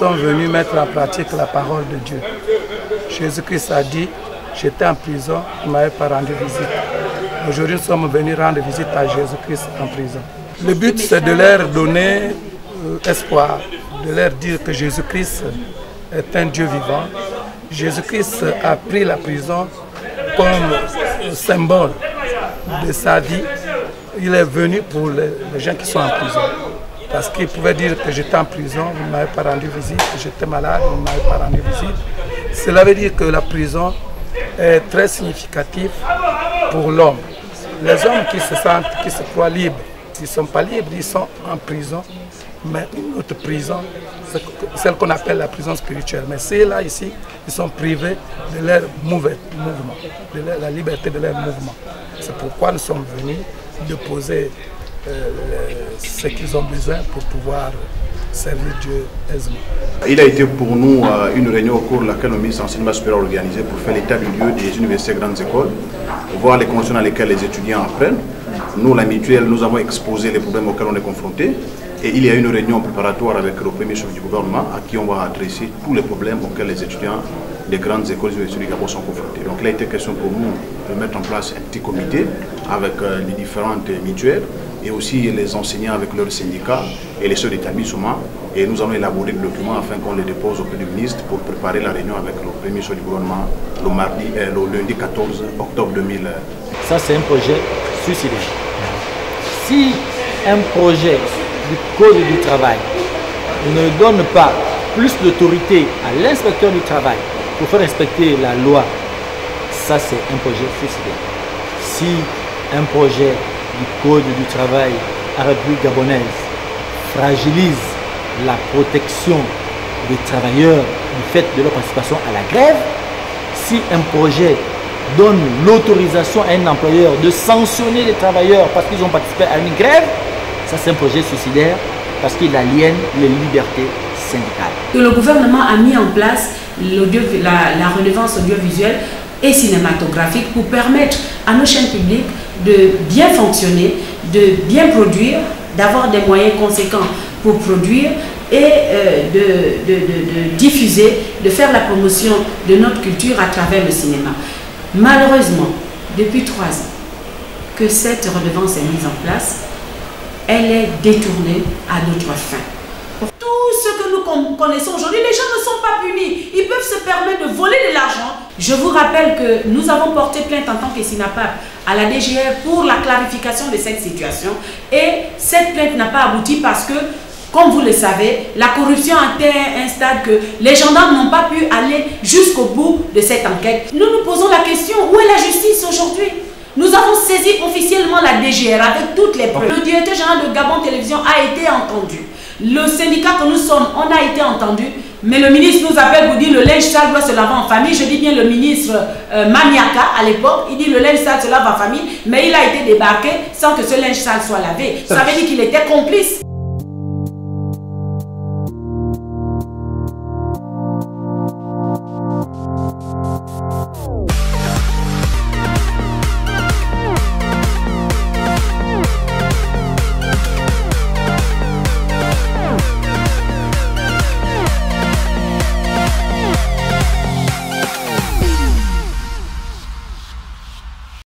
sommes venus mettre en pratique la parole de Dieu. Jésus-Christ a dit, j'étais en prison, il ne m'avait pas rendu visite. Aujourd'hui, nous sommes venus rendre visite à Jésus-Christ en prison. Le but, c'est de leur donner espoir, de leur dire que Jésus-Christ est un Dieu vivant. Jésus-Christ a pris la prison comme symbole de sa vie. Il est venu pour les gens qui sont en prison. Parce qu'il pouvait dire que j'étais en prison, vous ne m'avez pas rendu visite, que j'étais malade, vous ne m'avez pas rendu visite. Cela veut dire que la prison est très significative pour l'homme. Les hommes qui se sentent, qui se croient libres, ils ne sont pas libres, ils sont en prison. Mais notre prison, c'est celle qu'on appelle la prison spirituelle. Mais ceux-là ici, ils sont privés de leur mouvement, de la liberté de leur mouvement. C'est pourquoi nous sommes venus déposer ce qu'ils ont besoin pour pouvoir servir Dieu aisément. Il a été pour nous une réunion au cours de laquelle le ministre de l'Enseignement supérieur a organisé pour faire l'état du lieu des universités et grandes écoles, voir les conditions dans lesquelles les étudiants apprennent. Nous, la mutuelle, nous avons exposé les problèmes auxquels on est confrontés. Et il y a une réunion préparatoire avec le premier chef du gouvernement à qui on va adresser tous les problèmes auxquels les étudiants des grandes écoles et universités du Gabon sont confrontés. Donc il a été question pour nous de mettre en place un petit comité avec les différentes mutuelles et aussi les enseignants avec leurs syndicats et les chefs d'établissement. Et nous allons élaborer le document afin qu'on les dépose auprès du ministre pour préparer la réunion avec le premier chef du gouvernement le lundi 14 octobre 2000. Ça, c'est un projet suicidaire. Si un projet du Code du travail ne donne pas plus d'autorité à l'inspecteur du travail pour faire respecter la loi, ça c'est un projet suicidaire. Si un projet du Code du travail à la République gabonaise fragilise la protection des travailleurs du fait de leur participation à la grève, si un projet donne l'autorisation à un employeur de sanctionner les travailleurs parce qu'ils ont participé à une grève, ça c'est un projet suicidaire parce qu'il aliène les libertés syndicales. Le gouvernement a mis en place la redevance audiovisuelle et cinématographique pour permettre à nos chaînes publiques de bien fonctionner, de bien produire, d'avoir des moyens conséquents pour produire et de diffuser, de faire la promotion de notre culture à travers le cinéma. Malheureusement, depuis 3 ans que cette redevance est mise en place, elle est détournée à d'autres fins. Tout ce que nous connaissons aujourd'hui, les gens ne sont pas punis. Ils peuvent se permettre de voler de l'argent. Je vous rappelle que nous avons porté plainte en tant que SINAPAP à la DGR pour la clarification de cette situation. Et cette plainte n'a pas abouti parce que, comme vous le savez, la corruption a atteint un stade que les gendarmes n'ont pas pu aller jusqu'au bout de cette enquête. Nous nous posons la question, où est la justice aujourd'hui? Nous avons saisi officiellement la DGR avec toutes les preuves. Le directeur général de Gabon Télévision a été entendu. Le syndicat que nous sommes, on a été entendu. Mais le ministre nous appelle pour dire le linge sale doit se laver en famille. Je dis bien le ministre Maniaka à l'époque. Il dit le linge sale se lave en famille. Mais il a été débarqué sans que ce linge sale soit lavé. Ça veut dire qu'il était complice.